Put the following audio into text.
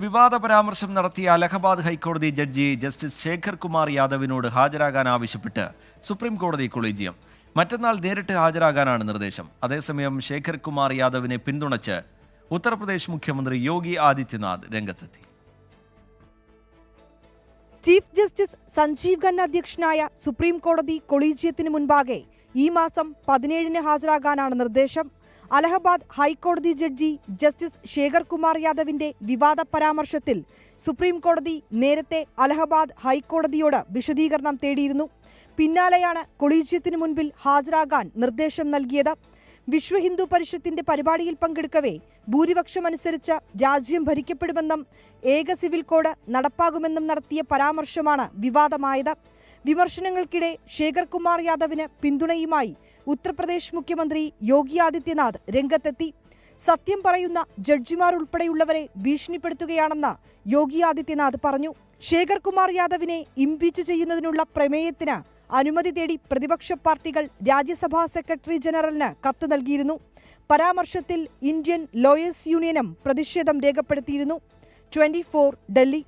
വിവാദ പരാമർശം നടത്തിയ അലഹബാദ് ഹൈക്കോടതി ജഡ്ജി ജസ്റ്റിസ് ശേഖർ കുമാർ യാദവിനോട് ഹാജരാകാൻ ആവശ്യപ്പെട്ട് സുപ്രീം കോടതി കൊളീജിയം. മറ്റന്നാൾ നേരിട്ട് ഹാജരാകാനാണ് നിർദ്ദേശം. അതേസമയം ശേഖർ കുമാർ യാദവിനെ പിന്തുണച്ച് ഉത്തർപ്രദേശ് മുഖ്യമന്ത്രി യോഗി ആദിത്യനാഥ് രംഗത്തെത്തി. ചീഫ് ജസ്റ്റിസ് സഞ്ജീവ് ഖന്ന അധ്യക്ഷനായ സുപ്രീം കോടതി കൊളീജിയത്തിന് മുൻപാകെ ഈ മാസം 17-ന് ഹാജരാകാനാണ് നിർദ്ദേശം. അലഹബാദ് ഹൈക്കോടതി ജഡ്ജി ജസ്റ്റിസ് ശേഖർ കുമാർ യാദവിന്റെ വിവാദ പരാമർശത്തിൽ സുപ്രീം കോടതി നേരത്തെ അലഹബാദ് ഹൈക്കോടതിയോട് വിശദീകരണം തേടിയിരുന്നു. പിന്നാലെയാണ് കൊളീജിയത്തിന് മുൻപിൽ ഹാജരാകാൻ നിർദ്ദേശം നൽകിയത്. വിശ്വ ഹിന്ദു പരിഷത്തിന്റെ പരിപാടിയിൽ പങ്കെടുക്കവേ ഭൂരിപക്ഷമനുസരിച്ച് രാജ്യം ഭരിക്കപ്പെടുമെന്നും ഏക സിവിൽ കോഡ് നടപ്പാകുമെന്നും നടത്തിയ പരാമർശമാണ് വിവാദമായത്. വിമർശനങ്ങൾക്കിടെ ശേഖർ കുമാർ യാദവിന് പിന്തുണയുമായി ഉത്തർപ്രദേശ് മുഖ്യമന്ത്രി യോഗി ആദിത്യനാഥ് രംഗത്തെത്തി. സത്യം പറയുന്ന ജഡ്ജിമാർ ഉൾപ്പെടെയുള്ളവരെ ഭീഷണിപ്പെടുത്തുകയാണെന്ന് യോഗി ആദിത്യനാഥ് പറഞ്ഞു. ശേഖർ കുമാർ യാദവിനെ ഇംപീച്ച് ചെയ്യുന്നതിനുള്ള പ്രമേയത്തിന് അനുമതി തേടി പ്രതിപക്ഷ പാർട്ടികൾ രാജ്യസഭാ സെക്രട്ടറി ജനറലിന് കത്ത് നൽകിയിരുന്നു. പരാമർശത്തിൽ ഇന്ത്യൻ ലോയേഴ്സ് യൂണിയനും പ്രതിഷേധം രേഖപ്പെടുത്തിയിരുന്നു. 24 ഡൽഹി.